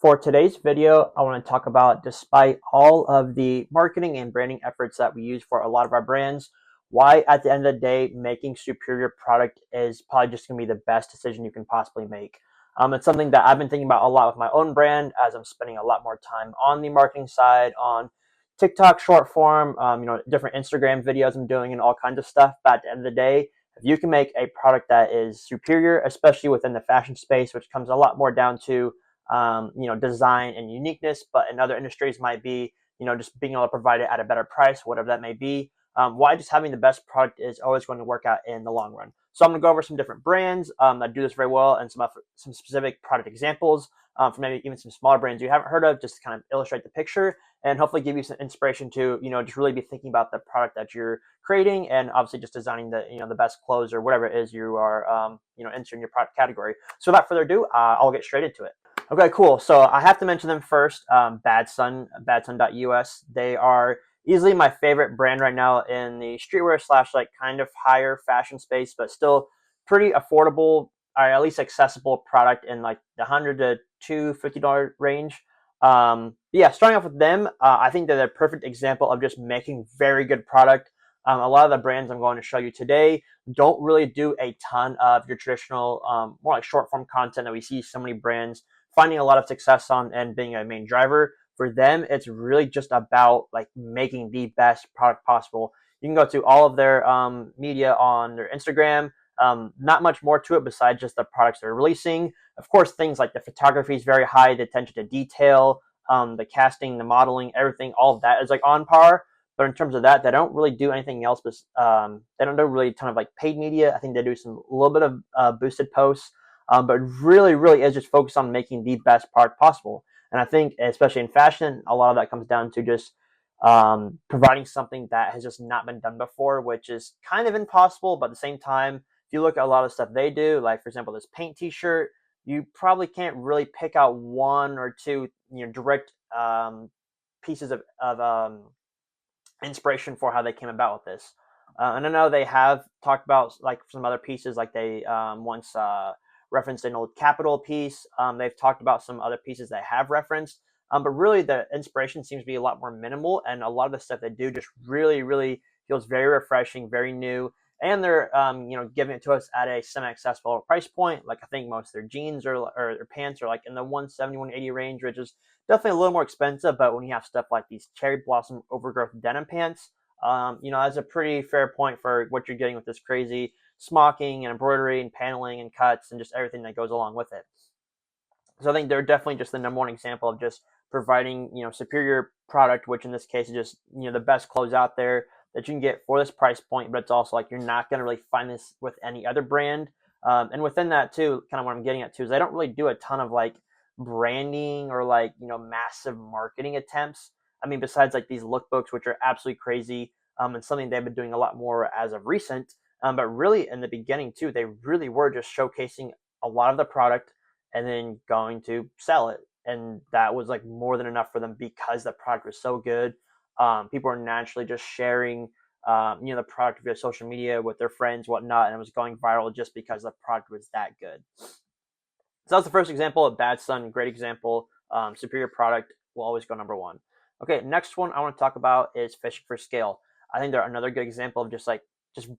For today's video, I want to talk about, despite all of the marketing and branding efforts that we use for a lot of our brands, why at the end of the day, making superior product is probably just going to be the best decision you can possibly make. It's something that I've been thinking about a lot with my own brand as I'm spending a lot more time on the marketing side, on TikTok short form, different Instagram videos I'm doing and all kinds of stuff. But at the end of the day, if you can make a product that is superior, especially within the fashion space, which comes a lot more down to design and uniqueness, but in other industries might be, just being able to provide it at a better price, whatever that may be. Why just having the best product is always going to work out in the long run. So I'm going to go over some different brands that do this very well and some specific product examples from maybe even some smaller brands you haven't heard of, just to kind of illustrate the picture and hopefully give you some inspiration to, just really be thinking about the product that you're creating and obviously just designing the best clothes or whatever it is you are, entering your product category. So without further ado, I'll get straight into it. Okay, cool. So I have to mention them first. Badsun.us. They are easily my favorite brand right now in the streetwear slash like kind of higher fashion space, but still pretty affordable or at least accessible product in like the $100 to $250 range. Yeah, starting off with them, I think they're the perfect example of just making very good product. A lot of the brands I'm going to show you today don't really do a ton of your traditional, more like short form content that we see so many brands finding a lot of success on and being a main driver. For them, it's really just about like making the best product possible. You can go to all of their media on their Instagram. Not much more to it besides just the products they're releasing. Of course, things like the photography is very high, the attention to detail, the casting, the modeling, everything, all of that is like on par. But in terms of that, they don't really do anything else. But they don't do really a ton of like paid media. I think they do a little bit of boosted posts, but really, really is just focused on making the best product possible. And I think, especially in fashion, a lot of that comes down to just providing something that has just not been done before, which is kind of impossible. But at the same time, if you look at a lot of stuff they do, like for example, this paint T-shirt, you probably can't really pick out one or two, direct pieces of inspiration for how they came about with this. And I know they have talked about like some other pieces, like they once referenced an old Capital piece. They've talked about some other pieces they have referenced, but really the inspiration seems to be a lot more minimal, and a lot of the stuff they do just really, really feels very refreshing, very new, and they're giving it to us at a semi-accessible price point. Like I think most of their jeans or their pants are like in the 170, 180 range, which is definitely a little more expensive. But when you have stuff like these cherry blossom overgrowth denim pants, that's a pretty fair point for what you're getting with this crazy smocking and embroidery and paneling and cuts and just everything that goes along with it. So I think they're definitely just the number one example of just providing, superior product, which in this case is just, the best clothes out there that you can get for this price point. But it's also like you're not going to really find this with any other brand. And within that too, kind of what I'm getting at too, is I don't really do a ton of like branding or like, massive marketing attempts. I mean, besides like these lookbooks, which are absolutely crazy, and something they've been doing a lot more as of recent. But really, in the beginning too, they really were just showcasing a lot of the product and then going to sell it, and that was like more than enough for them because the product was so good. People are naturally just sharing, the product via social media with their friends, whatnot, and it was going viral just because the product was that good. So that's the first example of Bad Sun. Great example. Superior product will always go number one. Okay, next one I want to talk about is Fishing for Scale. I think they're another good example of just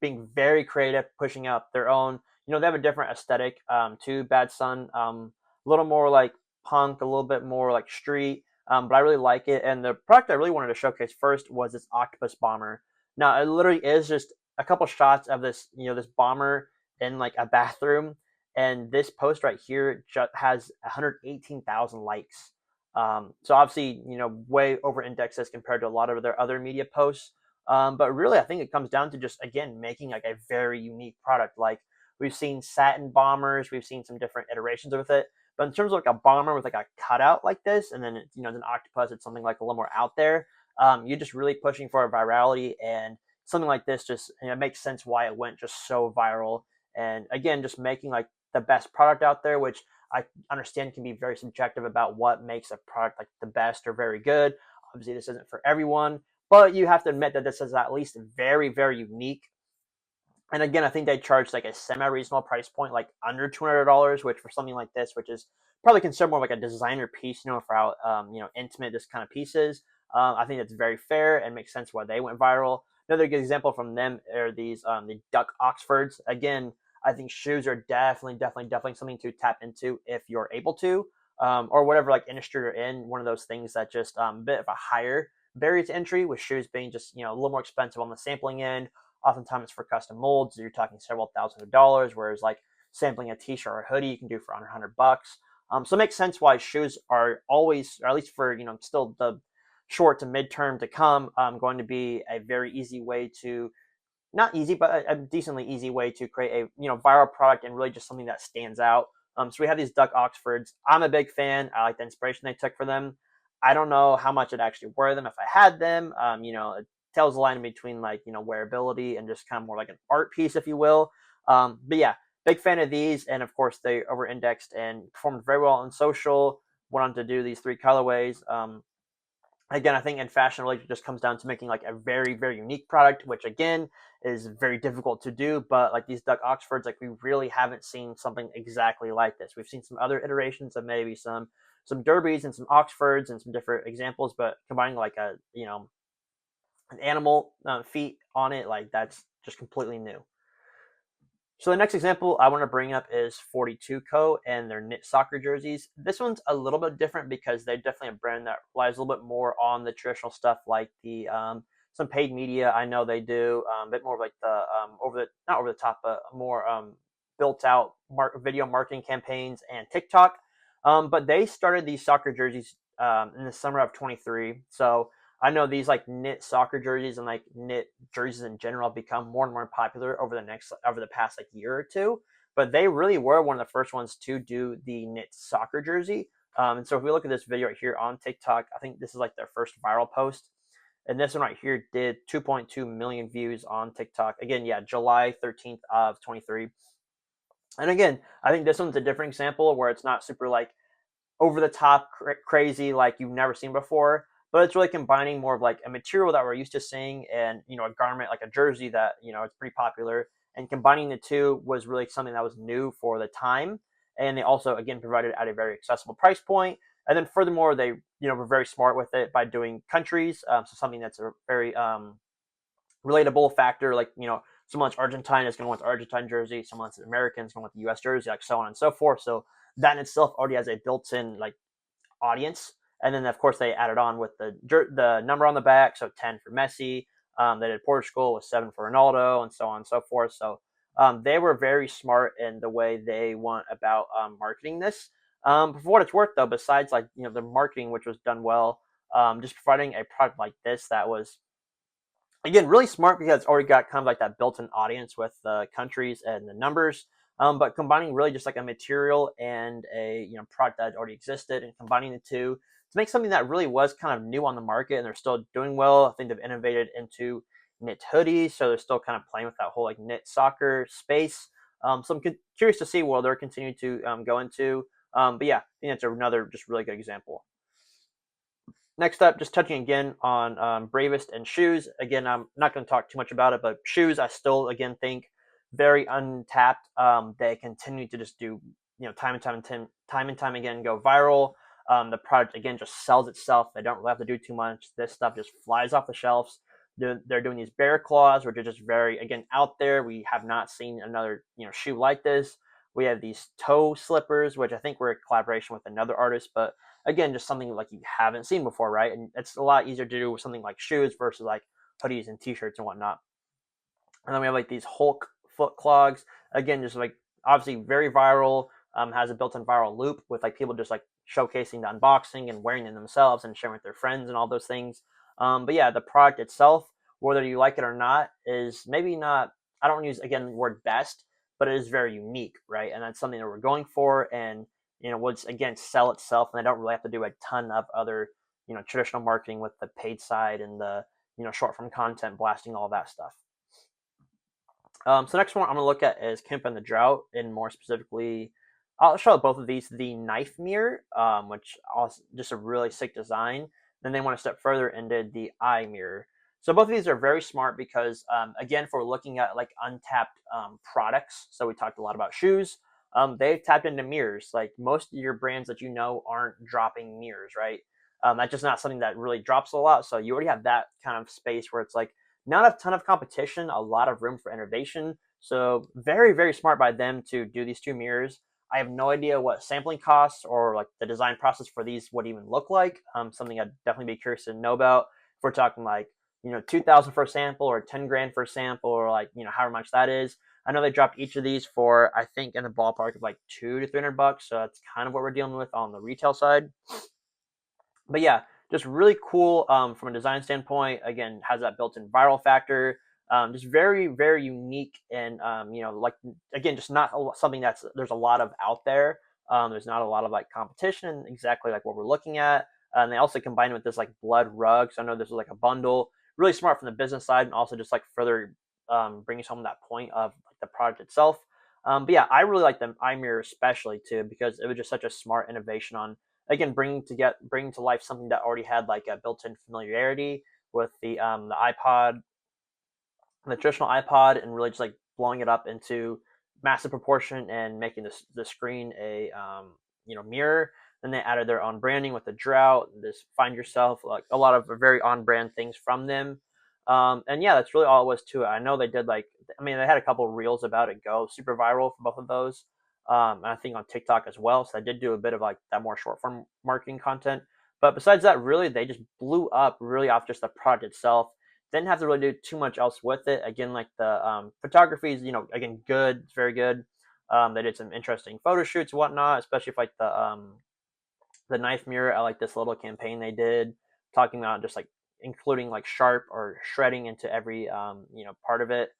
being very creative, pushing up their own. They have a different aesthetic to Bad Sun, a little more like punk, a little bit more like street, but I really like it. And the product I really wanted to showcase first was this octopus bomber. Now, it literally is just a couple shots of this, this bomber in like a bathroom. And this post right here has 118,000 likes. So obviously, way over indexes compared to a lot of their other media posts. But really, I think it comes down to just, again, making like a very unique product. Like we've seen satin bombers, we've seen some different iterations with it. But in terms of like a bomber with like a cutout like this, and then it's, an octopus, it's something like a little more out there. You're just really pushing for a virality, and something like this just it makes sense why it went just so viral. And again, just making like the best product out there, which I understand can be very subjective about what makes a product like the best or very good. Obviously, this isn't for everyone, but you have to admit that this is at least very, very unique. And again, I think they charge like a semi-reasonable price point, like under $200, which for something like this, which is probably considered more like a designer piece, for how intimate this kind of piece is. I think that's very fair and makes sense why they went viral. Another good example from them are these the duck Oxfords. Again, I think shoes are definitely something to tap into if you're able to, or whatever like industry you're in. One of those things that just a bit of a higher barrier to entry, with shoes being just a little more expensive on the sampling end. Oftentimes for custom molds, you're talking several $1,000s, whereas like sampling a t-shirt or a hoodie you can do for under $100. So it makes sense why shoes are always, or at least for still the short to midterm to come, going to be a very easy way to, not easy, but a decently easy way to create a viral product and really just something that stands out. So we have these duck Oxfords. I'm a big fan. I like the inspiration they took for them. I don't know how much I'd actually wear them if I had them. It tells the line between like wearability and just kind of more like an art piece, if you will. But yeah, big fan of these, and of course they over-indexed and performed very well on social. Went on to do these 3 colorways. Again, I think in fashion, really just comes down to making like a very, very unique product, which again is very difficult to do. But like these duck Oxfords, like we really haven't seen something exactly like this. We've seen some other iterations of maybe some derbies and some Oxfords and some different examples, but combining like a an animal feet on it, like that's just completely new. So the next example I want to bring up is 42 Co. and their knit soccer jerseys. This one's a little bit different because they're definitely a brand that relies a little bit more on the traditional stuff, like the some paid media. I know they do a bit more of like the not over the top, but more built out video marketing campaigns and TikTok. But they started these soccer jerseys in the summer of 23. So I know these like knit soccer jerseys and like knit jerseys in general have become more and more popular over the past like year or two. But they really were one of the first ones to do the knit soccer jersey. And so if we look at this video right here on TikTok, I think this is like their first viral post. And this one right here did 2.2 million views on TikTok. Again, yeah, July 13th of 23. And again, I think this one's a different example where it's not super like over the top crazy like you've never seen before, but it's really combining more of like a material that we're used to seeing and a garment like a jersey that it's pretty popular, and combining the two was really something that was new for the time. And they also again provided at a very accessible price point. And then furthermore, they were very smart with it by doing countries, so something that's a very relatable factor, like someone that's Argentine is going to want the Argentine jersey, someone that's American is going to want the U.S. jersey, like so on and so forth. So that in itself already has a built-in like audience. And then of course they added on with the number on the back, so 10 for Messi. They did Portugal with 7 for Ronaldo, and so on and so forth. So they were very smart in the way they went about marketing this. For what it's worth, though, besides like the marketing, which was done well, just providing a product like this that was again really smart because it's already got kind of like that built-in audience with the countries and the numbers. But combining really just like a material and a product that already existed, and combining the two to make something that really was kind of new on the market, and they're still doing well. I think they've innovated into knit hoodies, so they're still kind of playing with that whole like knit soccer space. So I'm curious to see what they're continuing to go into. But yeah, I think that's another just really good example. Next up, just touching again on Bravest and Shoes. Again, I'm not going to talk too much about it, but Shoes, I still again think very untapped. They continue to just do time and time again go viral. The product again just sells itself. They don't really have to do too much. This stuff just flies off the shelves. They're doing these bear claws, which are just very again out there. We have not seen another shoe like this. We have these toe slippers, which I think were a collaboration with another artist, but again, just something like you haven't seen before, right? And it's a lot easier to do with something like shoes versus like hoodies and t-shirts and whatnot. And then we have like these Hulk foot clogs. Again, just like obviously very viral. Has a built-in viral loop with like people just like showcasing the unboxing and wearing them themselves and sharing with their friends and all those things. But yeah, the product itself, whether you like it or not, is maybe not. I don't use again the word best, but it is very unique, right? And that's something that we're going for, and would again sell itself, and I don't really have to do a ton of other traditional marketing with the paid side and the short form content blasting all that stuff. So next one I'm going to look at is Kimp and the Drought, and more specifically, I'll show both of these. The knife mirror, which also just a really sick design. Then they went a step further and did the eye mirror. So both of these are very smart because, again, if we're looking at like untapped products, so we talked a lot about shoes. they've tapped into mirrors. Like most of your brands that aren't dropping mirrors, right? That's just not something that really drops a lot. So you already have that kind of space where it's like not a ton of competition, a lot of room for innovation. So very, very smart by them to do these two mirrors. I have no idea what sampling costs or like the design process for these would even look like. Something I'd definitely be curious to know about. If we're talking like 2,000 for a sample or 10 grand for a sample or like however much that is. I know they dropped each of these for I think in the ballpark of like $200 to $300, so that's kind of what we're dealing with on the retail side. But yeah, just really cool from a design standpoint. Again, has that built-in viral factor. Just very, very unique, and like again, just not something that's there's a lot of out there. There's not a lot of like competition, exactly like what we're looking at. And they also combine it with this like blood rug. So I know this was like a bundle, really smart from the business side, and also just like further bringing home that point of like, the product itself. But yeah, I really like the eye mirror especially too because it was just such a smart innovation on again bringing to life something that already had like a built-in familiarity with the iPod, the traditional iPod, and really just like blowing it up into massive proportion and making the screen a mirror. Then they added their own branding with the drought, this find yourself, like a lot of very on brand things from them. And yeah, that's really all it was to it. I know they did like, I mean, they had a couple of reels about it go super viral for both of those. And I think on TikTok as well. So I did do a bit of like that more short form marketing content. But besides that, really, they just blew up really off just the product itself. Didn't have to really do too much else with it. Again, like the photography is, again, good. It's very good. They did some interesting photo shoots, and whatnot, especially if like the knife mirror. I like this little campaign they did talking about just like including like sharp or shredding into every part of it.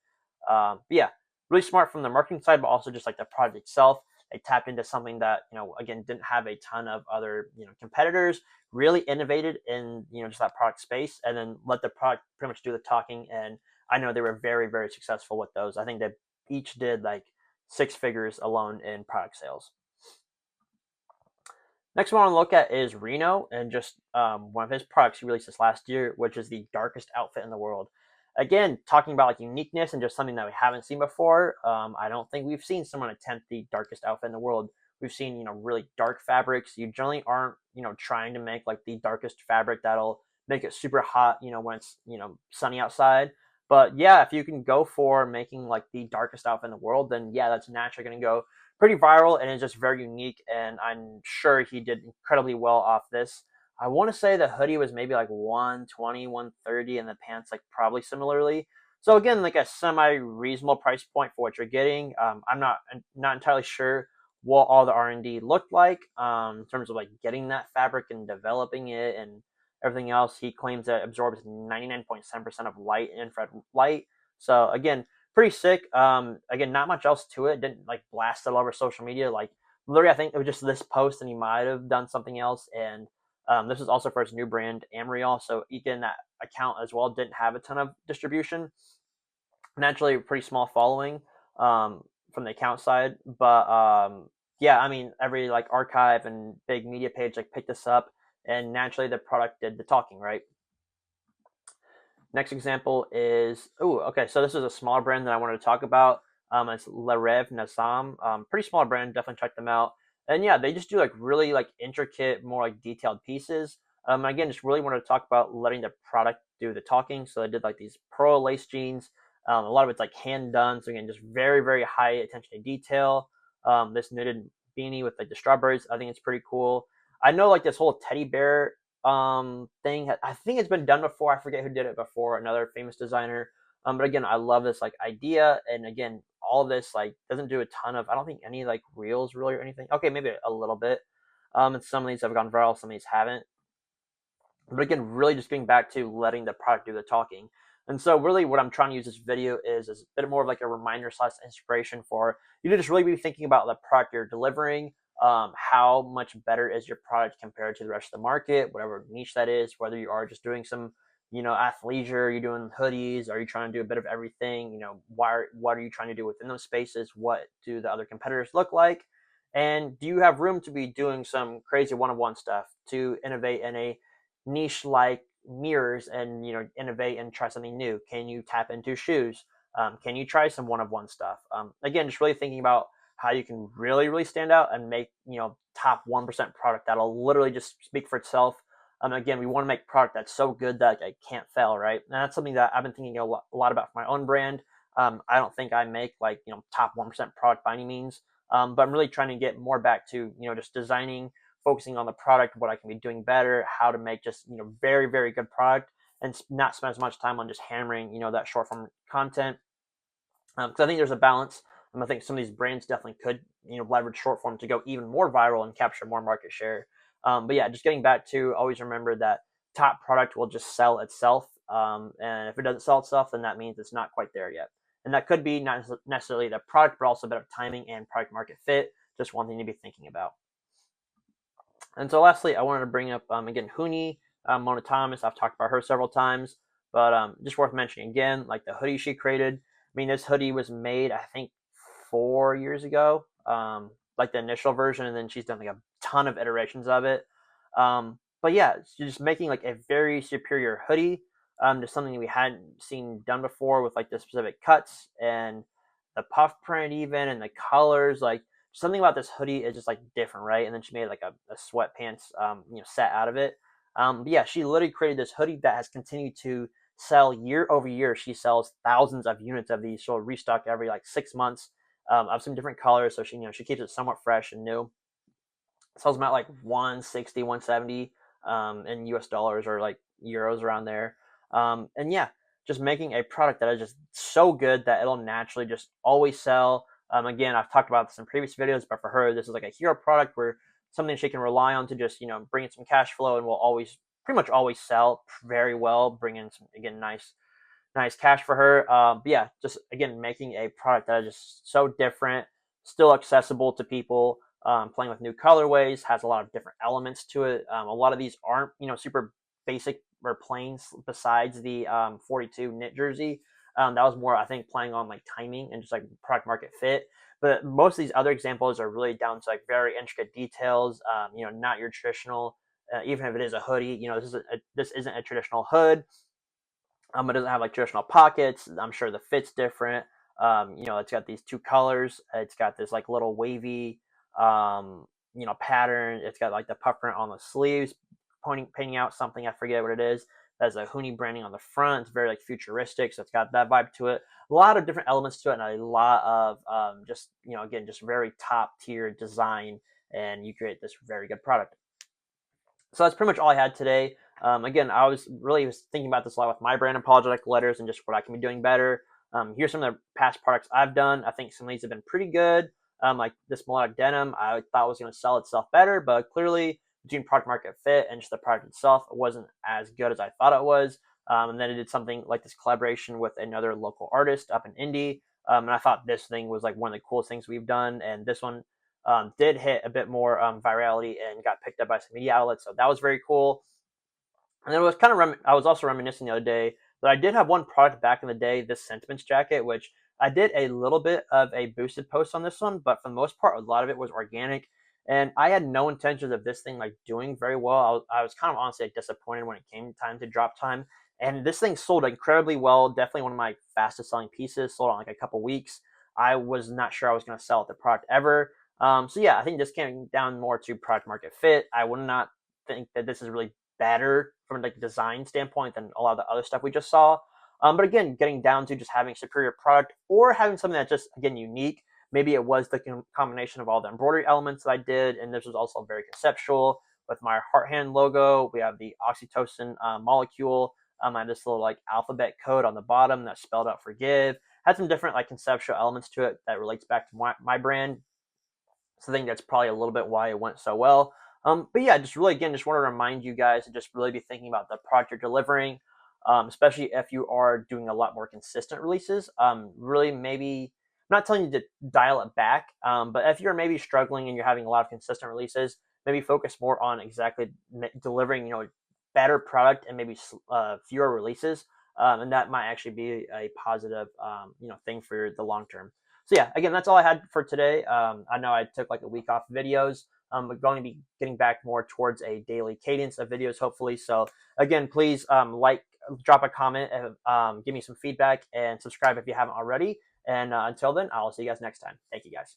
But yeah, really smart from the marketing side, but also just like the product itself. They tapped into something that again didn't have a ton of other competitors. Really innovated in just that product space, and then let the product pretty much do the talking. And I know they were very, very successful with those. I think they each did like six figures alone in product sales. Next one I want to look at is Reno, and just one of his products he released this last year, which is the darkest outfit in the world. Again, talking about like uniqueness and just something that we haven't seen before. I don't think we've seen someone attempt the darkest outfit in the world. We've seen really dark fabrics. You generally aren't trying to make like the darkest fabric that'll make it super hot when it's sunny outside. But yeah, if you can go for making like the darkest outfit in the world, then yeah, that's naturally going to go pretty viral and is just very unique. And I'm sure he did incredibly well off this. I want to say the hoodie was maybe like 120, 130, and the pants like probably similarly. So again, like a semi reasonable price point for what you're getting. I'm not entirely sure what all the R&D looked like in terms of like getting that fabric and developing it and everything else. He claims that it absorbs 99.7% of light, infrared light. So again, pretty sick. Again, not much else to it. Didn't like blast it all over social media. Like literally, I think it was just this post, and he might have done something else. And this is also for his new brand, Amriel. So again, that account as well didn't have a ton of distribution. Naturally, a pretty small following from the account side, but yeah, I mean, every like archive and big media page like picked this up, and naturally, the product did the talking, right? Next example is okay. So this is a smaller brand that I wanted to talk about. It's Lazar Nasem. Pretty small brand. Definitely check them out. And yeah, they just do like really like intricate, more like detailed pieces. Again, just really wanted to talk about letting the product do the talking. So they did like these pearl lace jeans. A lot of it's like hand done. So again, just very, very high attention to detail. This knitted beanie with like the strawberries. I think it's pretty cool. I know like this whole teddy bear thing. I think it's been done before. I forget who did it before. Another famous designer. But again, I love this like idea, and again, all this like doesn't do a ton of. I don't think any like reels really or anything. Okay, maybe a little bit. And some of these have gone viral, some of these haven't. But again, really just getting back to letting the product do the talking. And so really what I'm trying to use this video is a bit more of like a reminder slash inspiration for you to just really be thinking about the product you're delivering. How much better is your product compared to the rest of the market, whatever niche that is, whether you are just doing some, athleisure, you're doing hoodies, are you trying to do a bit of everything, what are you trying to do within those spaces? What do the other competitors look like? And do you have room to be doing some crazy one-on-one stuff to innovate in a niche like mirrors and innovate and try something new? Can you tap into shoes? Can you try some one of one stuff? Again, just really thinking about how you can really stand out and make, top 1% product that'll literally just speak for itself. Again, we want to make product that's so good that it can't fail, right? And that's something that I've been thinking a lot about for my own brand. I don't think I make like, top 1% product by any means, but I'm really trying to get more back to, just designing, focusing on the product, what I can be doing better, how to make just, very good product, and not spend as much time on just hammering, that short form content. Because I think there's a balance. I think some of these brands definitely could, leverage short form to go even more viral and capture more market share. But yeah, just getting back to always remember that top product will just sell itself. And if it doesn't sell itself, then that means it's not quite there yet. And that could be not necessarily the product, but also a bit of timing and product market fit. Just one thing to be thinking about. And so lastly, I wanted to bring up, again, Huni, Mona Thomas. I've talked about her several times, but just worth mentioning again, like the hoodie she created. I mean, this hoodie was made, I think, 4 years ago, like the initial version, and then she's done like a ton of iterations of it. But yeah, she's just making like a very superior hoodie, to something we hadn't seen done before, with like the specific cuts and the puff print even, and the colors. Like, something about this hoodie is just like different, right? And then she made like a sweatpants, set out of it. But yeah, she literally created this hoodie that has continued to sell year over year. She sells thousands of units of these. She'll restock every like 6 months, of some different colors. So she keeps it somewhat fresh and new. Sells them at like 160, 170, in US dollars or like euros around there. And yeah, just making a product that is just so good that it'll naturally just always sell. Again, I've talked about this in previous videos, but for her, this is like a hero product, where something she can rely on to just, bring in some cash flow, and will always, pretty much always sell very well, bring in some, again, nice cash for her. But yeah, just again, making a product that is just so different, still accessible to people. Playing with new colorways, has a lot of different elements to it. A lot of these aren't, super basic or plains. Besides the 42 knit jersey, that was more, I think, playing on like timing and just like product market fit. But most of these other examples are really down to like very intricate details. Not your traditional. Even if it is a hoodie, this isn't a traditional hood. It doesn't have like traditional pockets. I'm sure the fit's different. It's got these two colors. It's got this like little wavy, pattern. It's got like the puff print on the sleeves, painting out something. I forget what it is. There's a Huni branding on the front. It's very like futuristic, so it's got that vibe to it. A lot of different elements to it, and a lot of, just, again, just very top tier design, and you create this very good product. So that's pretty much all I had today. Again, I was thinking about this a lot with my brand, apologetic letters, and just what I can be doing better. Here's some of the past products I've done. I think some of these have been pretty good. Like this melodic denim, I thought was going to sell itself better, but clearly between product market fit and just the product itself, it wasn't as good as I thought it was. And then I did something like this collaboration with another local artist up in Indy. And I thought this thing was like one of the coolest things we've done. And this one, did hit a bit more, virality, and got picked up by some media outlets. So that was very cool. And then it was kind of I was also reminiscing the other day that I did have one product back in the day, this Sentiments jacket, which I did a little bit of a boosted post on this one, but for the most part, a lot of it was organic. And I had no intentions of this thing like doing very well. I was kind of honestly like, disappointed when it came time to drop time. And this thing sold incredibly well. Definitely one of my fastest selling pieces. Sold on like a couple weeks. I was not sure I was going to sell the product ever. So yeah, I think this came down more to product market fit. I would not think that this is really better from like a design standpoint than a lot of the other stuff we just saw. But again, getting down to just having superior product, or having something that's just, again, unique. Maybe it was the combination of all the embroidery elements that I did, and this was also very conceptual with my heart hand logo. We have the oxytocin, molecule. I have this little like alphabet code on the bottom that spelled out forgive. Had some different like conceptual elements to it that relates back to my brand. So I think that's probably a little bit why it went so well. But yeah, just really, again, just want to remind you guys to just really be thinking about the product you're delivering, especially if you are doing a lot more consistent releases. Really, maybe I'm not telling you to dial it back, but if you're maybe struggling and you're having a lot of consistent releases, maybe focus more on exactly delivering, better product and maybe fewer releases, and that might actually be a positive, thing for the long term. So yeah, again, that's all I had for today. I know I took like a week off videos. But going to be getting back more towards a daily cadence of videos, hopefully. So again, please, drop a comment, give me some feedback, and subscribe if you haven't already. And until then, I'll see you guys next time. Thank you, guys.